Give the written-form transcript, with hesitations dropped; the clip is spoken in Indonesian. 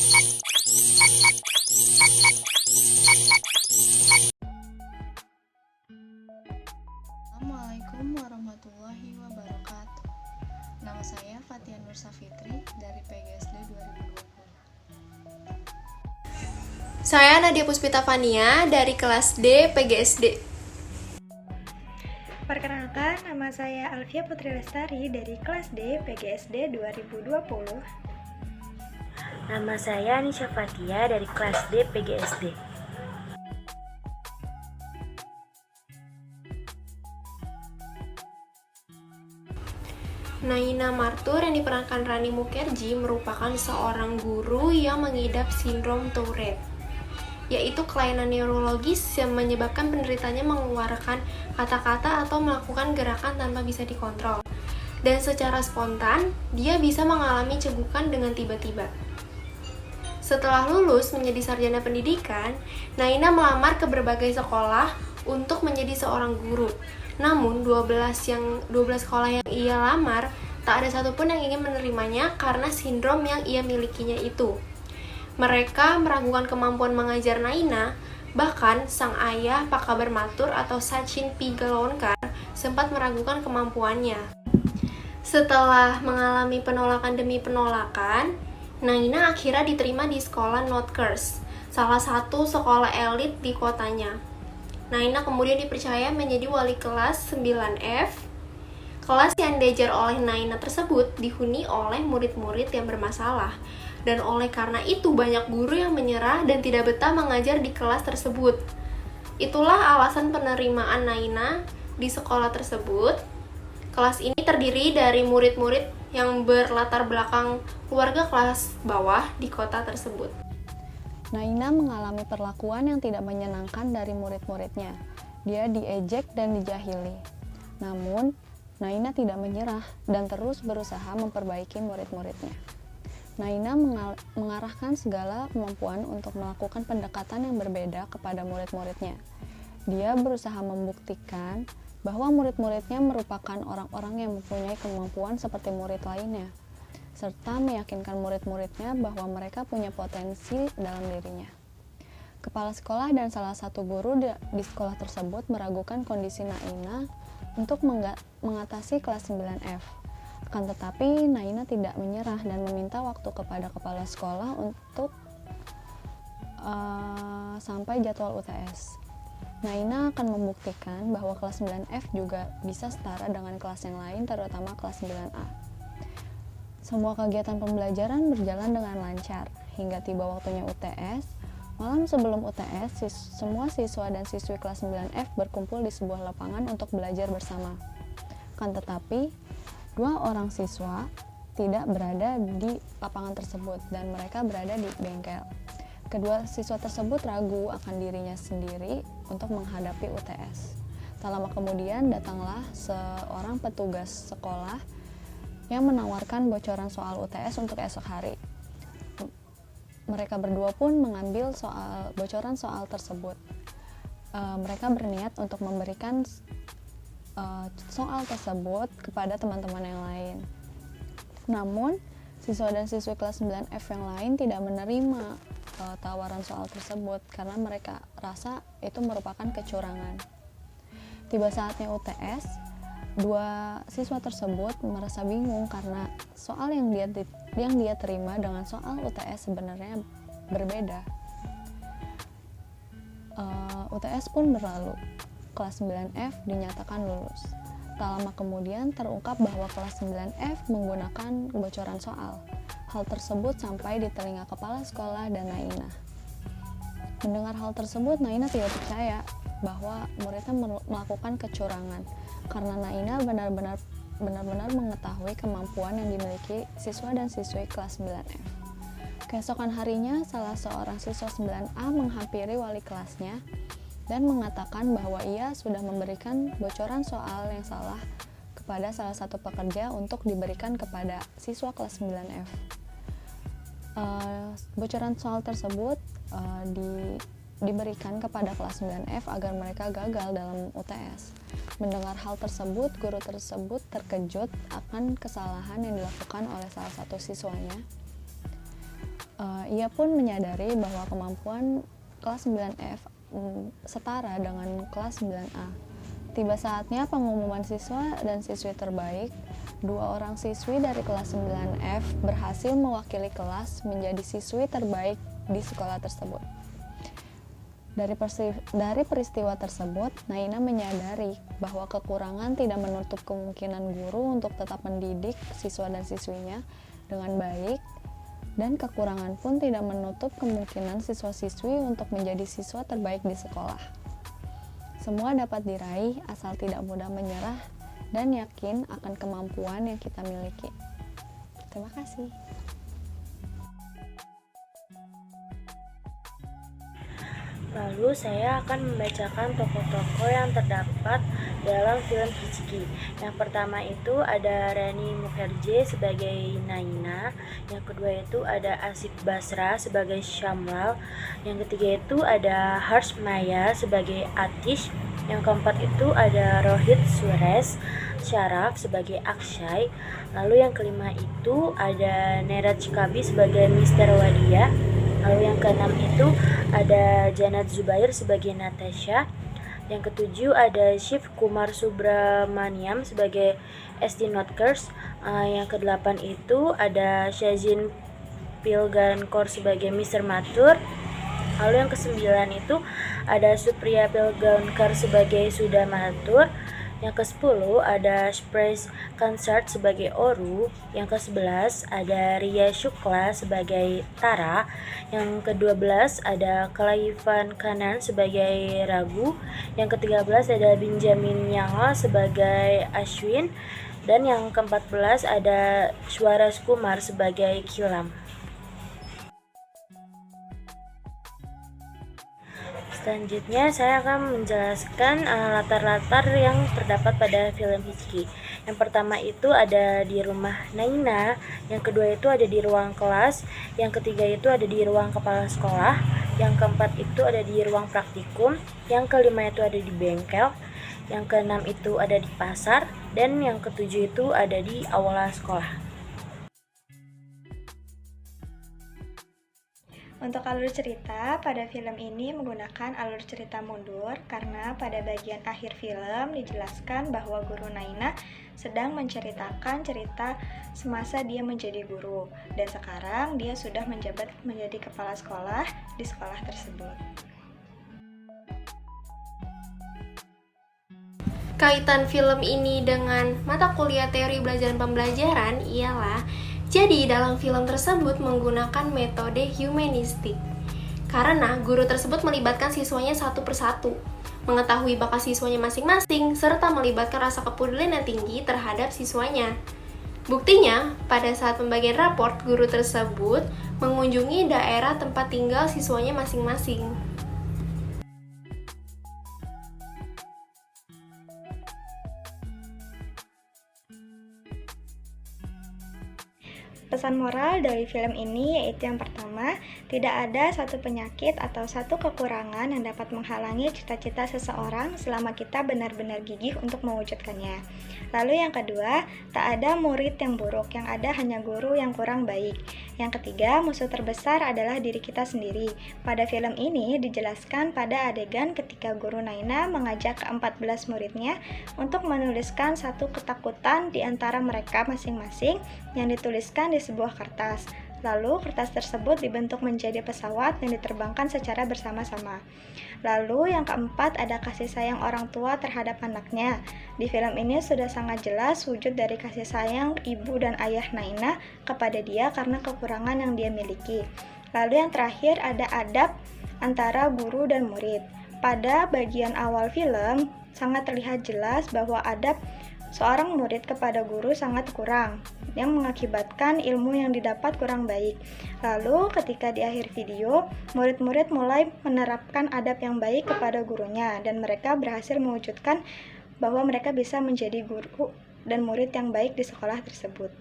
Assalamualaikum warahmatullahi wabarakatuh. Nama saya Fatia Nur Safitri dari PGSD 2020. Saya Nadia Puspita Fania dari kelas D PGSD. Perkenalkan, nama saya Alfia Putri Lestari dari kelas D PGSD 2020. Nama saya Nisha Fatia dari kelas D PGSD. Naina Martur yang diperankan Rani Mukherjee merupakan seorang guru yang mengidap sindrom Tourette, yaitu kelainan neurologis yang menyebabkan penderitanya mengeluarkan kata-kata atau melakukan gerakan tanpa bisa dikontrol. Dan secara spontan, dia bisa mengalami cegukan dengan tiba-tiba. Setelah lulus menjadi sarjana pendidikan, Naina melamar ke berbagai sekolah untuk menjadi seorang guru. Namun 12 sekolah yang ia lamar, tak ada satupun yang ingin menerimanya karena sindrom yang ia milikinya itu. Mereka meragukan kemampuan mengajar Naina, bahkan sang ayah Pak Kabar Matur atau Sachin Pigalonkar sempat meragukan kemampuannya. Setelah mengalami penolakan demi penolakan, Naina akhirnya diterima di sekolah Notkurs, salah satu sekolah elit di kotanya. Naina kemudian dipercaya menjadi wali kelas 9F. Kelas yang diajar oleh Naina tersebut dihuni oleh murid-murid yang bermasalah. Dan oleh karena itu banyak guru yang menyerah dan tidak betah mengajar di kelas tersebut. Itulah alasan penerimaan Naina di sekolah tersebut. Kelas ini terdiri dari murid-murid yang berlatar belakang keluarga kelas bawah di kota tersebut. Naina mengalami perlakuan yang tidak menyenangkan dari murid-muridnya. Dia diejek dan dijahili. Namun, Naina tidak menyerah dan terus berusaha memperbaiki murid-muridnya. Naina mengarahkan segala kemampuan untuk melakukan pendekatan yang berbeda kepada murid-muridnya. Dia berusaha membuktikan bahwa murid-muridnya merupakan orang-orang yang mempunyai kemampuan seperti murid lainnya, serta meyakinkan murid-muridnya bahwa mereka punya potensi dalam dirinya. Kepala sekolah dan salah satu guru di sekolah tersebut meragukan kondisi Naina untuk mengatasi kelas 9F. Akan tetapi, Naina tidak menyerah dan meminta waktu kepada kepala sekolah untuk sampai jadwal UTS. Naina akan membuktikan bahwa kelas 9F juga bisa setara dengan kelas yang lain, terutama kelas 9A. Semua kegiatan pembelajaran berjalan dengan lancar hingga tiba waktunya UTS. Malam sebelum UTS, semua siswa dan siswi kelas 9F berkumpul di sebuah lapangan untuk belajar bersama. Kan tetapi, 2 orang siswa tidak berada di lapangan tersebut dan mereka berada di bengkel. Kedua siswa tersebut ragu akan dirinya sendiri untuk menghadapi UTS. Tak lama kemudian datanglah seorang petugas sekolah yang menawarkan bocoran soal UTS untuk esok hari. Mereka berdua pun mengambil bocoran soal tersebut. Mereka berniat untuk memberikan soal tersebut kepada teman-teman yang lain. Namun, siswa dan siswi kelas 9F yang lain tidak menerima tawaran soal tersebut karena mereka rasa itu merupakan kecurangan. Tiba saatnya UTS, 2 siswa tersebut merasa bingung karena soal yang dia terima dengan soal UTS sebenarnya berbeda. UTS pun berlalu. Kelas 9F dinyatakan lulus. Tak lama kemudian terungkap bahwa kelas 9F menggunakan bocoran soal. Hal tersebut sampai di telinga kepala sekolah dan Naina. Mendengar hal tersebut, Naina tidak percaya bahwa muridnya melakukan kecurangan karena Naina benar-benar mengetahui kemampuan yang dimiliki siswa dan siswi kelas 9F. Keesokan harinya, salah seorang siswa 9A menghampiri wali kelasnya dan mengatakan bahwa ia sudah memberikan bocoran soal yang salah kepada salah satu pekerja untuk diberikan kepada siswa kelas 9F. Bocoran soal tersebut diberikan kepada kelas 9F agar mereka gagal dalam UTS. Mendengar hal tersebut, guru tersebut terkejut akan kesalahan yang dilakukan oleh salah satu siswanya. Ia pun menyadari bahwa kemampuan kelas 9F setara dengan kelas 9A. Tiba saatnya pengumuman siswa dan siswi terbaik. 2 orang siswi dari kelas 9F berhasil mewakili kelas menjadi siswi terbaik di sekolah tersebut. Dari peristiwa tersebut, Naina menyadari bahwa kekurangan tidak menutup kemungkinan guru untuk tetap mendidik siswa dan siswinya dengan baik, dan kekurangan pun tidak menutup kemungkinan siswa-siswi untuk menjadi siswa terbaik di sekolah. Semua dapat diraih asal tidak mudah menyerah dan yakin akan kemampuan yang kita miliki. Terima kasih. Lalu saya akan membacakan tokoh-tokoh yang terdapat dalam film Hichiki. Yang pertama itu ada Rani Mukherjee sebagai Naina, yang kedua itu ada Asif Basra sebagai Shamlal, yang ketiga itu ada Harsh Maya sebagai Atish, yang keempat itu ada Rohit Suresh Sharaf sebagai Akshay, lalu yang kelima itu ada Neeraj Kabi sebagai Mr. Wadia. Lalu yang keenam itu ada Janat Zubair sebagai Natasha. Yang ketujuh ada Shiv Kumar Subramaniam sebagai SD Notkers. Yang kedelapan itu ada Shazin Pilgankor sebagai Mr. Mathur. Lalu yang kesembilan itu ada Supriya Pilgankar sebagai Sudha Mathur. Yang ke-10 ada Sprays Concert sebagai Oru. Yang ke-11 ada Ria Shukla sebagai Tara. Yang ke-12 ada Kalaivan Kanan sebagai Ragu. Yang ke-13 ada Benjamin Yangla sebagai Ashwin. Dan yang ke-14 ada Swaras Kumar sebagai Kilam. Selanjutnya saya akan menjelaskan latar-latar yang terdapat pada film Hichiki. Yang pertama itu ada di rumah Naina, yang kedua itu ada di ruang kelas, yang ketiga itu ada di ruang kepala sekolah, yang keempat itu ada di ruang praktikum, yang kelima itu ada di bengkel, yang keenam itu ada di pasar, dan yang ketujuh itu ada di aula sekolah. Untuk alur cerita, pada film ini menggunakan alur cerita mundur karena pada bagian akhir film dijelaskan bahwa guru Naina sedang menceritakan cerita semasa dia menjadi guru dan sekarang dia sudah menjabat menjadi kepala sekolah di sekolah tersebut. Kaitan film ini dengan mata kuliah teori belajar dan pembelajaran ialah jadi dalam film tersebut menggunakan metode humanistik karena guru tersebut melibatkan siswanya satu persatu, mengetahui bakat siswanya masing-masing, serta melibatkan rasa kepedulian yang tinggi terhadap siswanya. Buktinya, pada saat pembagian raport, guru tersebut mengunjungi daerah tempat tinggal siswanya masing-masing. Pesan moral dari film ini yaitu yang pertama, tidak ada satu penyakit atau satu kekurangan yang dapat menghalangi cita-cita seseorang selama kita benar-benar gigih untuk mewujudkannya. Lalu yang kedua, tak ada murid yang buruk, yang ada hanya guru yang kurang baik. Yang ketiga, musuh terbesar adalah diri kita sendiri. Pada film ini dijelaskan pada adegan ketika guru Naina mengajak ke-14 muridnya untuk menuliskan satu ketakutan di antara mereka masing-masing yang dituliskan di sebuah kertas. Lalu kertas tersebut dibentuk menjadi pesawat yang diterbangkan secara bersama-sama. Lalu yang keempat ada kasih sayang orang tua terhadap anaknya. Di film ini sudah sangat jelas wujud dari kasih sayang ibu dan ayah Naina kepada dia karena kekurangan yang dia miliki. Lalu yang terakhir ada adab antara guru dan murid. Pada bagian awal film sangat terlihat jelas bahwa adab seorang murid kepada guru sangat kurang, yang mengakibatkan ilmu yang didapat kurang baik. Lalu ketika di akhir video, murid-murid mulai menerapkan adab yang baik kepada gurunya dan mereka berhasil mewujudkan bahwa mereka bisa menjadi guru dan murid yang baik di sekolah tersebut.